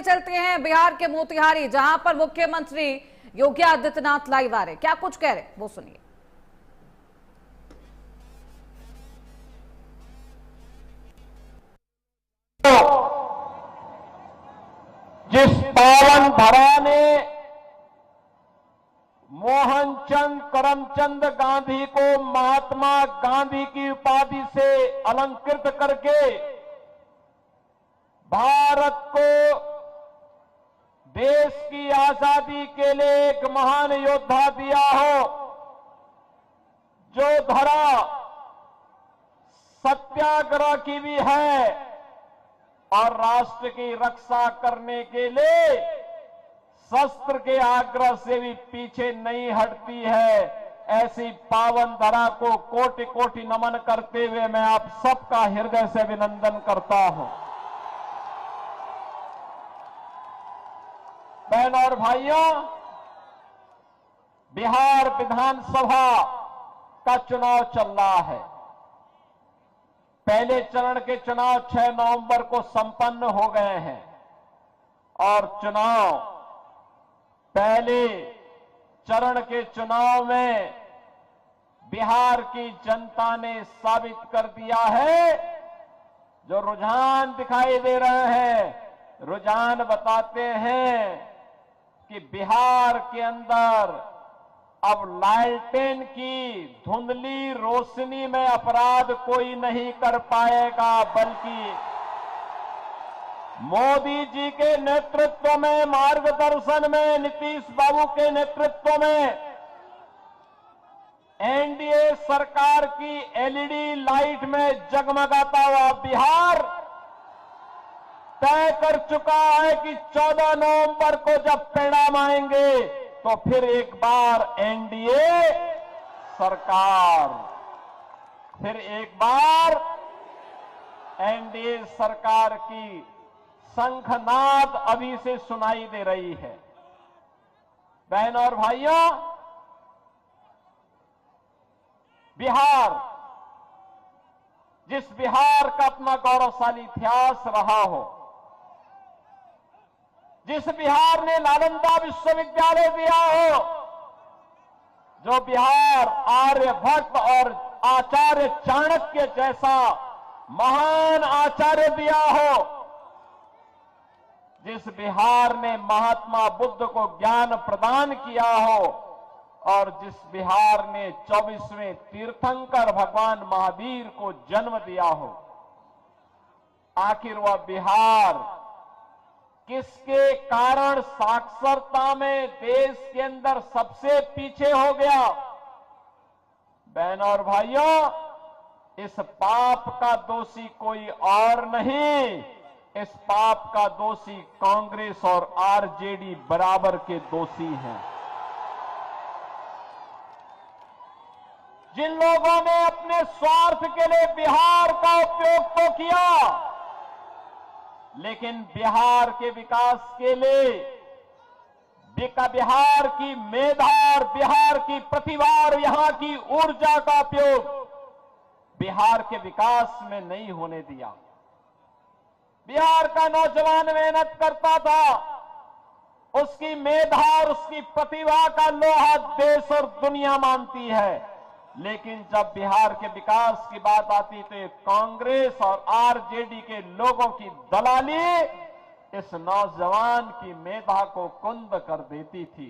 चलते हैं बिहार के मोतिहारी, जहां पर मुख्यमंत्री योगी आदित्यनाथ लाइव आ रहे, क्या कुछ कह रहे वो सुनिए। जिस पावन धरा ने मोहनचंद करमचंद गांधी को महात्मा गांधी की उपाधि से अलंकृत करके भारत को देश की आजादी के लिए एक महान योद्धा दिया हो, जो धरा सत्याग्रह की भी है और राष्ट्र की रक्षा करने के लिए शस्त्र के आग्रह से भी पीछे नहीं हटती है, ऐसी पावन धरा को कोटि कोटि नमन करते हुए मैं आप सबका हृदय से अभिनंदन करता हूं। बहन और भाइयों, बिहार विधानसभा का चुनाव चल रहा है। पहले चरण के चुनाव 6 नवंबर को संपन्न हो गए हैं और पहले चरण के चुनाव में बिहार की जनता ने साबित कर दिया है। जो रुझान दिखाई दे रहे हैं, रुझान बताते हैं कि बिहार के अंदर अब लालटेन की धुंधली रोशनी में अपराध कोई नहीं कर पाएगा, बल्कि मोदी जी के नेतृत्व में, मार्गदर्शन में, नीतीश बाबू के नेतृत्व में एनडीए सरकार की एलईडी लाइट में जगमगाता हुआ बिहार तय कर चुका है कि 14 नवंबर को जब परिणाम आएंगे तो फिर एक बार एनडीए सरकार, फिर एक बार एनडीए सरकार की शंखनाद अभी से सुनाई दे रही है। बहन और भाइयों, बिहार, जिस बिहार का अपना गौरवशाली इतिहास रहा हो, जिस बिहार ने नालंदा विश्वविद्यालय दिया हो, जो बिहार आर्यभट्ट और आचार्य चाणक्य जैसा महान आचार्य दिया हो, जिस बिहार ने महात्मा बुद्ध को ज्ञान प्रदान किया हो और जिस बिहार ने 24वें तीर्थंकर भगवान महावीर को जन्म दिया हो, आखिर वह बिहार किसके कारण साक्षरता में देश के अंदर सबसे पीछे हो गया? बहन और भाइयों, इस पाप का दोषी कोई और नहीं, इस पाप का दोषी कांग्रेस और आरजेडी बराबर के दोषी हैं। जिन लोगों ने अपने स्वार्थ के लिए बिहार का उपयोग तो किया, लेकिन बिहार के विकास के लिए बिहार की मेधा और बिहार की प्रतिभा और यहां की ऊर्जा का उपयोग बिहार के विकास में नहीं होने दिया। बिहार का नौजवान मेहनत करता था, उसकी मेधा और उसकी प्रतिभा का लोहा देश और दुनिया मानती है, लेकिन जब बिहार के विकास की बात आती तो कांग्रेस और आरजेडी के लोगों की दलाली इस नौजवान की मेधा को कुंद कर देती थी।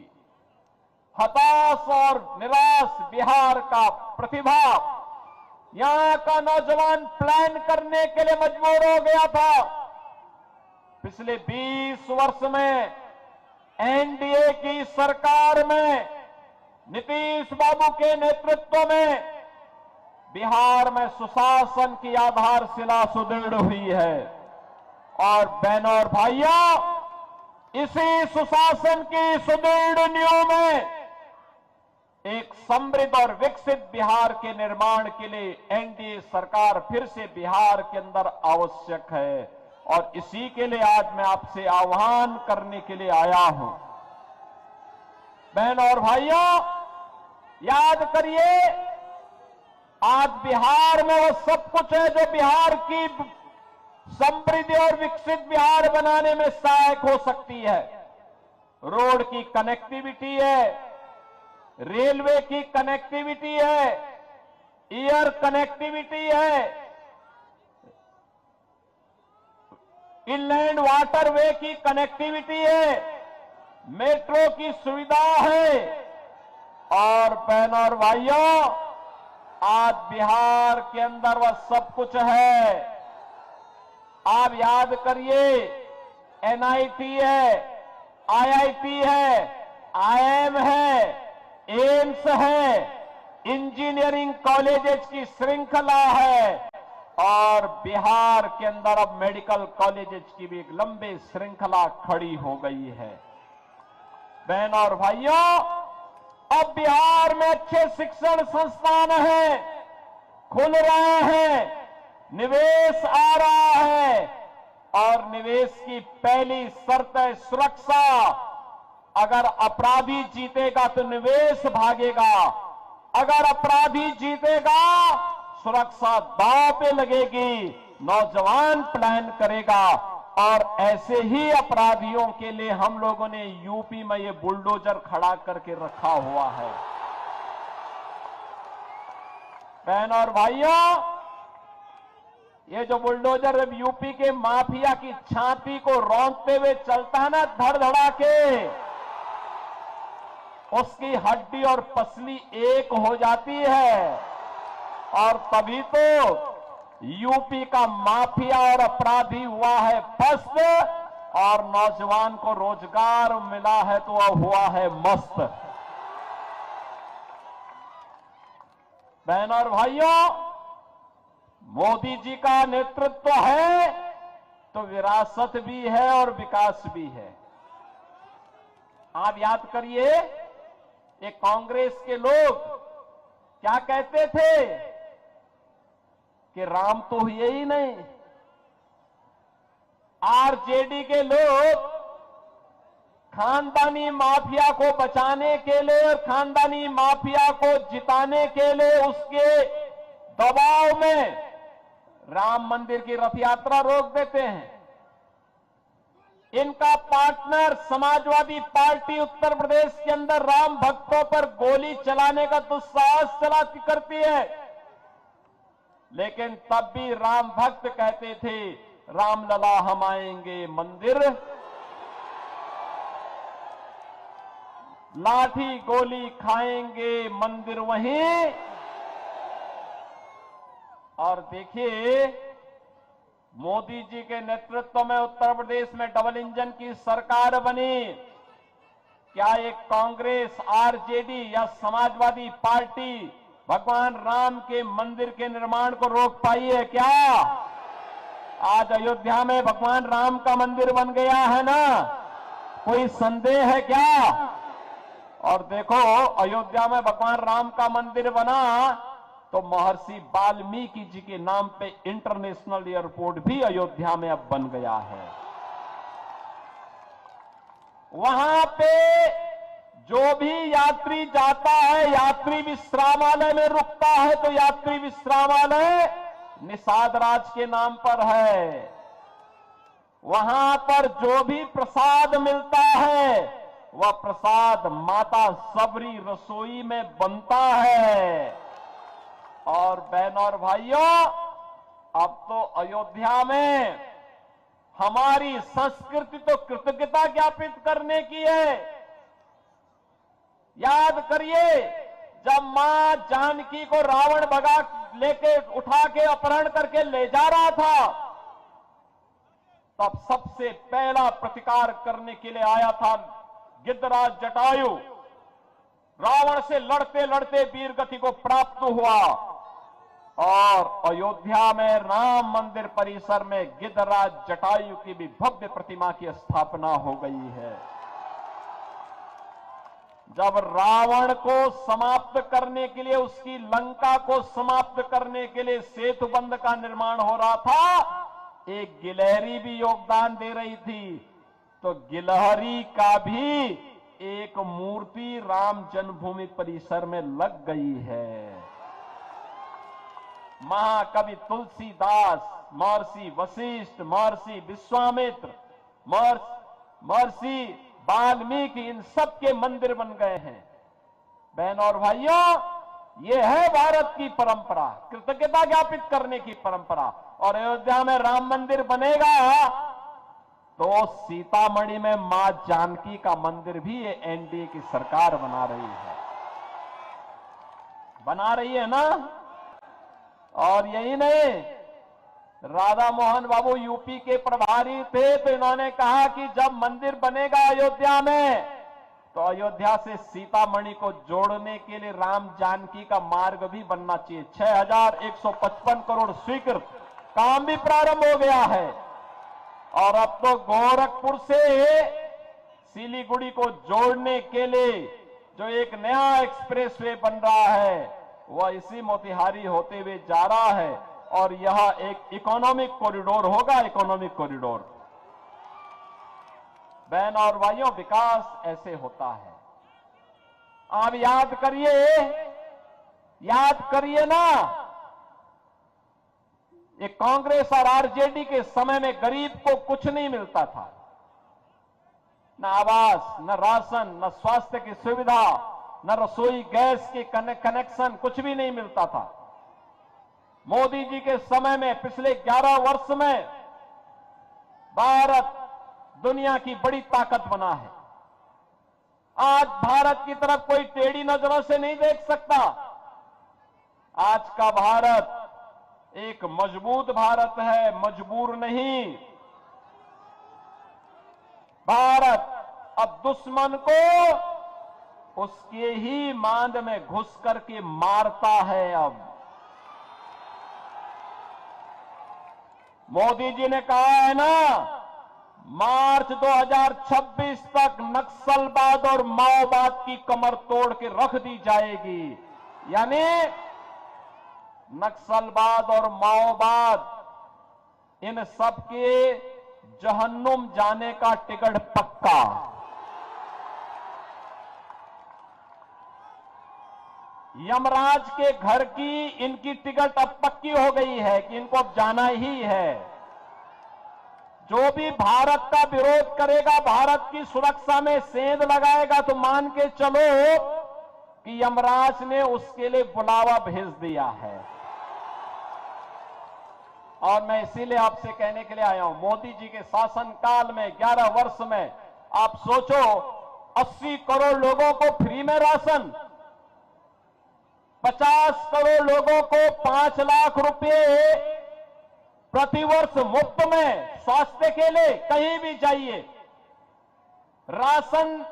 हताश और निराश बिहार का प्रतिभा, यहां का नौजवान प्लान करने के लिए मजबूर हो गया था। पिछले 20 वर्ष में एनडीए की सरकार में नीतीश बाबू के नेतृत्व में बिहार में सुशासन की आधारशिला सुदृढ़ हुई है और बहनों और भाइयों, इसी सुशासन की सुदृढ़ नींव में एक समृद्ध और विकसित बिहार के निर्माण के लिए एनडीए सरकार फिर से बिहार के अंदर आवश्यक है और इसी के लिए आज मैं आपसे आह्वान करने के लिए आया हूं। बहन और भाइयों, याद करिए, आज बिहार में वो सब कुछ है जो बिहार की समृद्ध और विकसित बिहार बनाने में सहायक हो सकती है। रोड की कनेक्टिविटी है, रेलवे की कनेक्टिविटी है, एयर कनेक्टिविटी है, इनलैंड वाटरवे की कनेक्टिविटी है, मेट्रो की सुविधा है। और बहनों और भाइयों, आज बिहार के अंदर वह सब कुछ है। आप याद करिए, एनआईटी है, आईआईटी है, आईआईएम है, एम्स है, इंजीनियरिंग कॉलेजेस की श्रृंखला है और बिहार के अंदर अब मेडिकल कॉलेजेस की भी एक लंबी श्रृंखला खड़ी हो गई है। बहनों और भाइयों, अब बिहार में अच्छे शिक्षण संस्थान हैं, खुल रहे हैं, निवेश आ रहा है और निवेश की पहली शर्त है सुरक्षा। अगर अपराधी जीतेगा तो निवेश भागेगा, अगर अपराधी जीतेगा सुरक्षा दांव पे लगेगी, नौजवान प्लान करेगा। और ऐसे ही अपराधियों के लिए हम लोगों ने यूपी में ये बुलडोजर खड़ा करके रखा हुआ है। बहनों और भाइयों, ये जो बुलडोजर यूपी के माफिया की छाती को रौंदते हुए चलता है ना, धड़धड़ा के, उसकी हड्डी और पसली एक हो जाती है और तभी तो यूपी का माफिया और अपराधी हुआ है पस्त और नौजवान को रोजगार मिला है तो वह हुआ है मस्त। बहनों और भाइयों, मोदी जी का नेतृत्व है तो विरासत भी है और विकास भी है। आप याद करिए, ये कांग्रेस के लोग क्या कहते थे कि राम तो हुए ही नहीं। आरजेडी के लोग खानदानी माफिया को बचाने के लिए और खानदानी माफिया को जिताने के लिए उसके दबाव में राम मंदिर की रथ यात्रा रोक देते हैं। इनका पार्टनर समाजवादी पार्टी उत्तर प्रदेश के अंदर राम भक्तों पर गोली चलाने का दुस्साहस करती है, लेकिन तब भी राम भक्त कहते थे राम लला हम आएंगे मंदिर, लाठी गोली खाएंगे मंदिर वहीं। और देखिए, मोदी जी के नेतृत्व में उत्तर प्रदेश में डबल इंजन की सरकार बनी। क्या एक कांग्रेस, आरजेडी या समाजवादी पार्टी भगवान राम के मंदिर के निर्माण को रोक पाई है क्या? आज अयोध्या में भगवान राम का मंदिर बन गया है ना, कोई संदेह है क्या? और देखो, अयोध्या में भगवान राम का मंदिर बना तो महर्षि वाल्मीकि जी के नाम पे इंटरनेशनल एयरपोर्ट भी अयोध्या में अब बन गया है। वहां पे जो भी यात्री जाता है, यात्री विश्रामालय में रुकता है तो यात्री विश्रामालय निषाद राज के नाम पर है। वहां पर जो भी प्रसाद मिलता है वह प्रसाद माता सबरी रसोई में बनता है। और बहनों और भाइयों, अब तो अयोध्या में हमारी संस्कृति तो कृतज्ञता ज्ञापित करने की है। याद करिए, जब मां जानकी को रावण भगा लेके उठा के अपहरण करके ले जा रहा था, तब सबसे पहला प्रतिकार करने के लिए आया था गिद्धराज जटायु। रावण से लड़ते लड़ते वीर गति को प्राप्त हुआ और अयोध्या में राम मंदिर परिसर में गिद्धराज जटायु की भी भव्य प्रतिमा की स्थापना हो गई है। जब रावण को समाप्त करने के लिए, उसकी लंका को समाप्त करने के लिए सेतु बंध का निर्माण हो रहा था, एक गिलहरी भी योगदान दे रही थी। तो गिलहरी का भी एक मूर्ति राम जन्मभूमि परिसर में लग गई है। महाकवि तुलसीदास महर्षि वशिष्ठ, महर्षि विश्वामित्र, महर्षि वाल्मीकि, इन सब के मंदिर बन गए हैं। बहन और भाइयों, ये है भारत की परंपरा, कृतज्ञता ज्ञापित करने की परंपरा। और अयोध्या में राम मंदिर बनेगा तो सीतामढ़ी में मां जानकी का मंदिर भी ये एनडीए की सरकार बना रही है ना। और यही नहीं, राधा मोहन बाबू यूपी के प्रभारी थे, तो इन्होंने कहा कि जब मंदिर बनेगा अयोध्या में तो अयोध्या से सीतामढ़ी को जोड़ने के लिए राम जानकी का मार्ग भी बनना चाहिए। 6155 करोड़ स्वीकृत, काम भी प्रारंभ हो गया है। और अब तो गोरखपुर से सिलीगुड़ी को जोड़ने के लिए जो एक नया एक्सप्रेसवे बन रहा है वह इसी मोतिहारी होते हुए जा रहा है। और यह एक इकोनॉमिक कॉरिडोर होगा, इकोनॉमिक कॉरिडोर। बहन और भाइयों, विकास ऐसे होता है। आप याद करिए ना, ये कांग्रेस और आरजेडी के समय में गरीब को कुछ नहीं मिलता था, न आवास, न राशन, न स्वास्थ्य की सुविधा, न रसोई गैस की कनेक्शन, कुछ भी नहीं मिलता था। मोदी जी के समय में पिछले 11 वर्ष में भारत दुनिया की बड़ी ताकत बना है। आज भारत की तरफ कोई टेढ़ी नजरों से नहीं देख सकता। आज का भारत एक मजबूत भारत है, मजबूर नहीं। भारत अब दुश्मन को उसके ही मांद में घुस करके मारता है। अब मोदी जी ने कहा है ना, मार्च 2026 तक नक्सलवाद और माओवाद की कमर तोड़ के रख दी जाएगी। यानी नक्सलवाद और माओवाद, इन सब के जहन्नुम जाने का टिकट पक्का। यमराज के घर की इनकी टिकट अब पक्की हो गई है कि इनको अब जाना ही है। जो भी भारत का विरोध करेगा, भारत की सुरक्षा में सेंध लगाएगा, तो मान के चलो कि यमराज ने उसके लिए बुलावा भेज दिया है। और मैं इसीलिए आपसे कहने के लिए आया हूं, मोदी जी के शासनकाल में 11 वर्ष में आप सोचो 80 करोड़ लोगों को फ्री में राशन, 50 करोड़ लोगों को 5 लाख रुपए प्रतिवर्ष मुफ्त में स्वास्थ्य के लिए, कहीं भी जाइए राशन।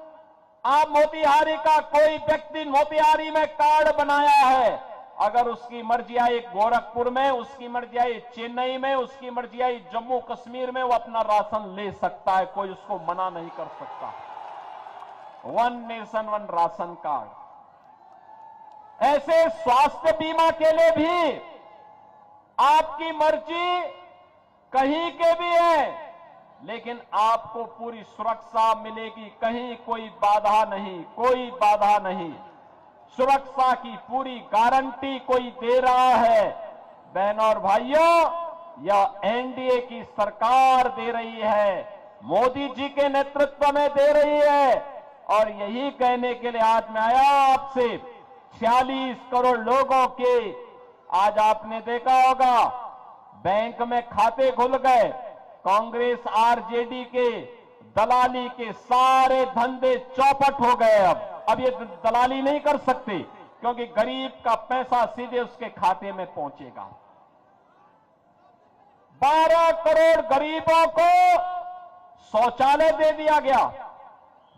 आप मोतिहारी का कोई व्यक्ति मोतिहारी में कार्ड बनाया है, अगर उसकी मर्जी आई गोरखपुर में, उसकी मर्जी आई चेन्नई में, उसकी मर्जी आई जम्मू कश्मीर में, वो अपना राशन ले सकता है, कोई उसको मना नहीं कर सकता। 1 नेशन 1 राशन कार्ड। ऐसे स्वास्थ्य बीमा के लिए भी आपकी मर्जी कहीं के भी है, लेकिन आपको पूरी सुरक्षा मिलेगी, कहीं कोई बाधा नहीं, कोई बाधा नहीं। सुरक्षा की पूरी गारंटी कोई दे रहा है। बहनों और भाइयों, यह एनडीए की सरकार दे रही है, मोदी जी के नेतृत्व में दे रही है। और यही कहने के लिए आज मैं आया आपसे, 46 करोड़ लोगों के, आज आपने देखा होगा बैंक में खाते खुल गए। कांग्रेस आरजेडी के दलाली के सारे धंधे चौपट हो गए। अब ये दलाली नहीं कर सकते, क्योंकि गरीब का पैसा सीधे उसके खाते में पहुंचेगा। 12 करोड़ गरीबों को शौचालय दे दिया गया।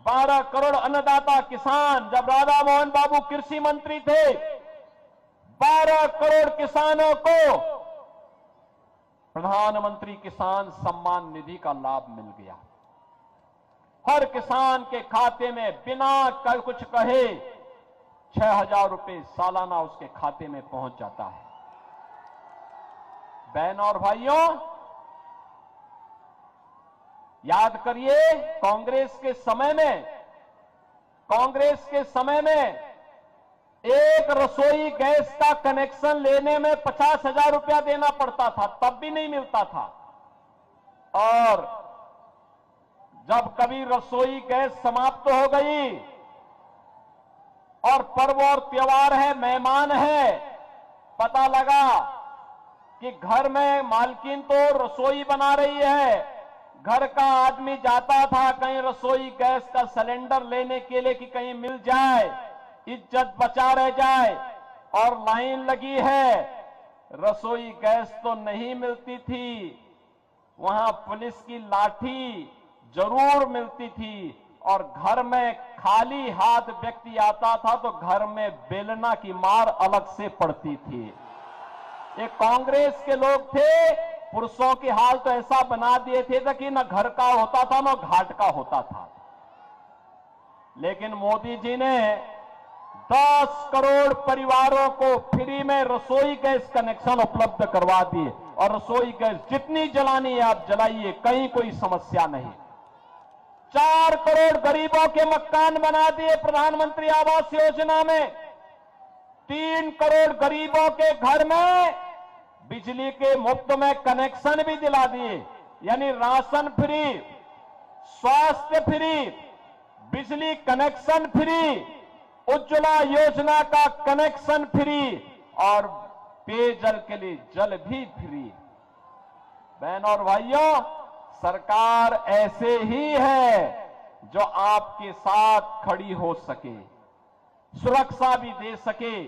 12 करोड़ अन्नदाता किसान, जब राधा मोहन बाबू कृषि मंत्री थे, 12 करोड़ किसानों को प्रधानमंत्री किसान सम्मान निधि का लाभ मिल गया। हर किसान के खाते में बिना कुछ कहे 6,000 रुपए सालाना उसके खाते में पहुंच जाता है। बहनों और भाइयों, याद करिए कांग्रेस के समय में एक रसोई गैस का कनेक्शन लेने में 50,000 रुपया देना पड़ता था, तब भी नहीं मिलता था। और जब कभी रसोई गैस समाप्त हो गई और पर्व और त्योहार है, मेहमान है, पता लगा कि घर में मालकिन तो रसोई बना रही है, घर का आदमी जाता था कहीं रसोई गैस का सिलेंडर लेने के लिए कि कहीं मिल जाए, इज्जत बचा रह जाए, और लाइन लगी है, रसोई गैस तो नहीं मिलती थी, वहां पुलिस की लाठी जरूर मिलती थी, और घर में खाली हाथ व्यक्ति आता था तो घर में बेलना की मार अलग से पड़ती थी। ये कांग्रेस के लोग थे, पुरुषों की हाल तो ऐसा बना दिए थे कि न घर का होता था न घाट का होता था। लेकिन मोदी जी ने 10 करोड़ परिवारों को फ्री में रसोई गैस कनेक्शन उपलब्ध करवा दिए, और रसोई गैस जितनी जलानी है आप जलाइए, कहीं कोई समस्या नहीं। 4 करोड़ गरीबों के मकान बना दिए प्रधानमंत्री आवास योजना में। 3 करोड़ गरीबों के घर में बिजली के मुफ्त में कनेक्शन भी दिला दिए, यानी राशन फ्री, स्वास्थ्य फ्री, बिजली कनेक्शन फ्री, उज्ज्वला योजना का कनेक्शन फ्री, और पेयजल के लिए जल भी फ्री। बहनों और भाइयों, सरकार ऐसे ही है जो आपके साथ खड़ी हो सके, सुरक्षा भी दे सके,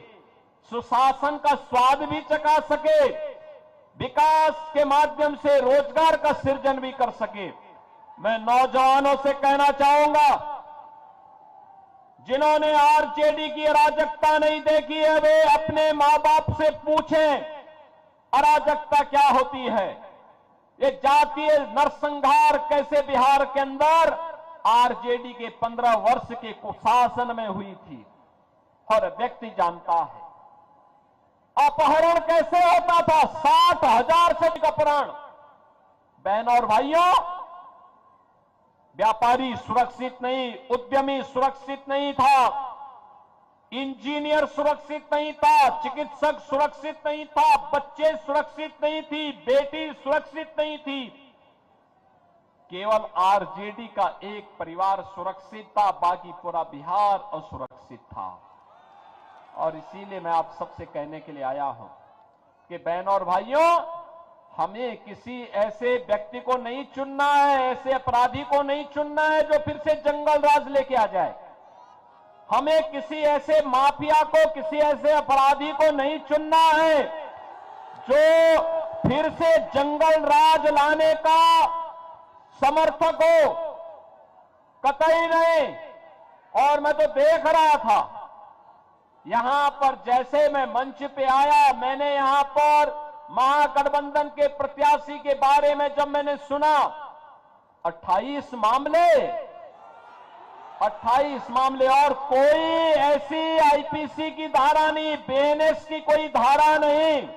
सुशासन का स्वाद भी चखा सके, विकास के माध्यम से रोजगार का सृजन भी कर सके। मैं नौजवानों से कहना चाहूंगा, जिन्होंने आरजेडी की अराजकता नहीं देखी है, वे अपने मां बाप से पूछें अराजकता क्या होती है, ये जातीय नरसंहार कैसे बिहार के अंदर आरजेडी के 15 वर्ष के कुशासन में हुई थी, हर व्यक्ति जानता है। अपहरण कैसे होता था, 60,000 से अधिक अपहरण। बहनों और भाइयों, व्यापारी सुरक्षित नहीं, उद्यमी सुरक्षित नहीं था, इंजीनियर सुरक्षित नहीं था, चिकित्सक सुरक्षित नहीं था, बच्चे सुरक्षित नहीं थी, बेटी सुरक्षित नहीं थी। केवल आरजेडी का एक परिवार सुरक्षित था, बाकी पूरा बिहार असुरक्षित था। और इसीलिए मैं आप सबसे कहने के लिए आया हूं कि बहनों और भाइयों, हमें किसी ऐसे व्यक्ति को नहीं चुनना है, ऐसे अपराधी को नहीं चुनना है जो फिर से जंगल राज लेके आ जाए। हमें किसी ऐसे माफिया को, किसी ऐसे अपराधी को नहीं चुनना है जो फिर से जंगल राज लाने का समर्थक हो, कतई नहीं। और मैं तो देख रहा था यहां पर, जैसे मैं मंच पे आया, मैंने यहां पर महागठबंधन के प्रत्याशी के बारे में जब मैंने सुना, 28 मामले, और कोई ऐसी आईपीसी की धारा नहीं, बीएनएस की कोई धारा नहीं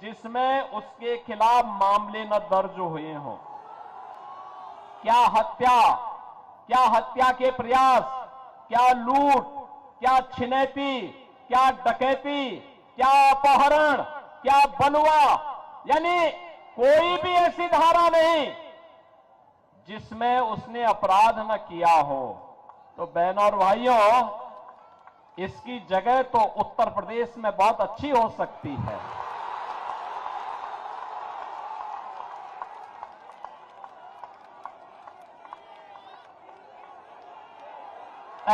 जिसमें उसके खिलाफ मामले न दर्ज हुए हों। क्या हत्या के प्रयास, क्या लूट, क्या छिनैती, क्या डकैती, क्या अपहरण, क्या बलवा, यानी कोई भी ऐसी धारा नहीं जिसमें उसने अपराध न किया हो। तो बहनों और भाइयों, इसकी जगह तो उत्तर प्रदेश में बहुत अच्छी हो सकती है।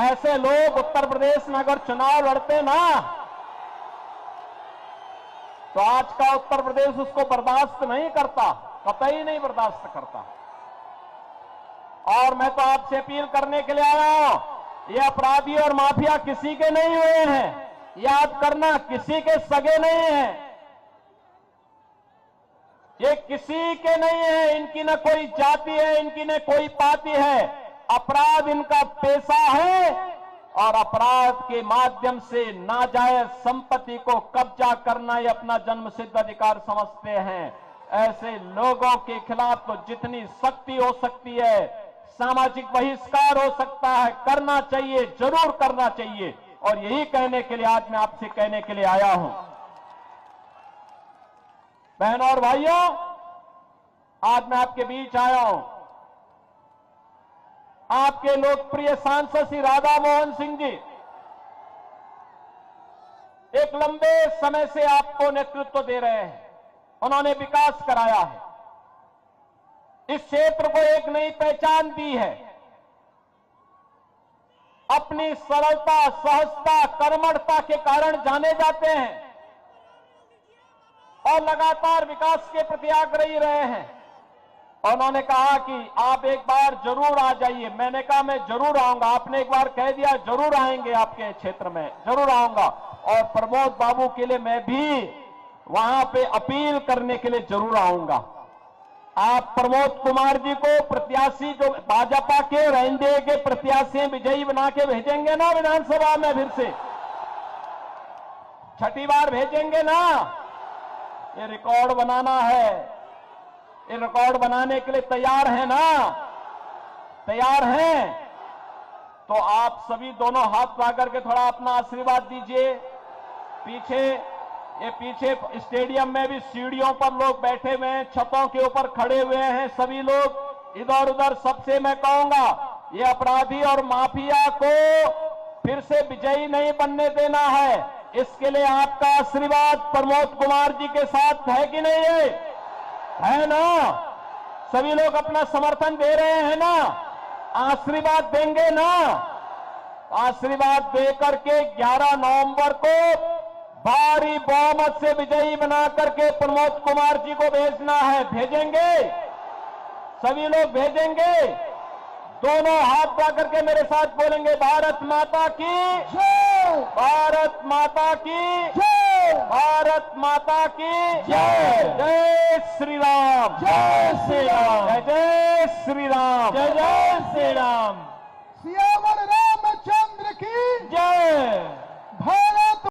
ऐसे लोग उत्तर प्रदेश में अगर चुनाव लड़ते ना, तो आज का उत्तर प्रदेश उसको बर्दाश्त नहीं करता, कतई नहीं बर्दाश्त करता। और मैं तो आपसे अपील करने के लिए आया हूं, ये अपराधी और माफिया किसी के नहीं हुए हैं, याद करना, किसी के सगे नहीं हैं, ये किसी के नहीं है, इनकी न कोई जाति है, इनकी न कोई पाति है। अपराध इनका पेशा है, और अपराध के माध्यम से नाजायज संपत्ति को कब्जा करना ये अपना जन्मसिद्ध अधिकार समझते हैं। ऐसे लोगों के खिलाफ तो जितनी सख्ती हो सकती है, सामाजिक बहिष्कार हो सकता है, करना चाहिए, जरूर करना चाहिए। और यही कहने के लिए आज मैं आपसे कहने के लिए आया हूं। बहनों और भाइयों, आज मैं आपके बीच आया हूं। आपके लोकप्रिय सांसद श्री राधा मोहन सिंह जी एक लंबे समय से आपको नेतृत्व दे रहे हैं। उन्होंने विकास कराया है, इस क्षेत्र को एक नई पहचान दी है। अपनी सरलता, सहजता, कर्मठता के कारण जाने जाते हैं और लगातार विकास के प्रति आग्रही रहे हैं। उन्होंने कहा कि आप एक बार जरूर आ जाइए। मैंने कहा मैं जरूर आऊंगा। आपने एक बार कह दिया जरूर आएंगे, आपके क्षेत्र में जरूर आऊंगा। और प्रमोद बाबू के लिए मैं भी वहां पे अपील करने के लिए जरूर आऊंगा। आप प्रमोद कुमार जी को प्रत्याशी, जो भाजपा के एनडीए के प्रत्याशी विजयी बना के भेजेंगे ना विधानसभा में, फिर से छठी बार भेजेंगे ना। ये रिकॉर्ड बनाना है। ये रिकॉर्ड बनाने के लिए तैयार है ना? तैयार हैं? तो आप सभी दोनों हाथ ला करके थोड़ा अपना आशीर्वाद दीजिए। पीछे स्टेडियम में भी सीढ़ियों पर लोग बैठे हुए हैं, छतों के ऊपर खड़े हुए हैं सभी लोग। इधर उधर सबसे मैं कहूंगा, ये अपराधी और माफिया को फिर से विजयी नहीं बनने देना है। इसके लिए आपका आशीर्वाद प्रमोद कुमार जी के साथ है कि नहीं है ना? सभी लोग अपना समर्थन दे रहे हैं ना? आशीर्वाद देंगे ना? आशीर्वाद देकर के 11 नवंबर को भारी बहुमत से विजयी बना करके प्रमोद कुमार जी को भेजना है। भेजेंगे? सभी लोग भेजेंगे? दोनों हाथ ला करके मेरे साथ बोलेंगे, भारत माता की जय, भारत माता की जय, भारत माता की जय, जय श्री राम, जय श्री राम, जय जय श्री राम, जय जय श्री राम।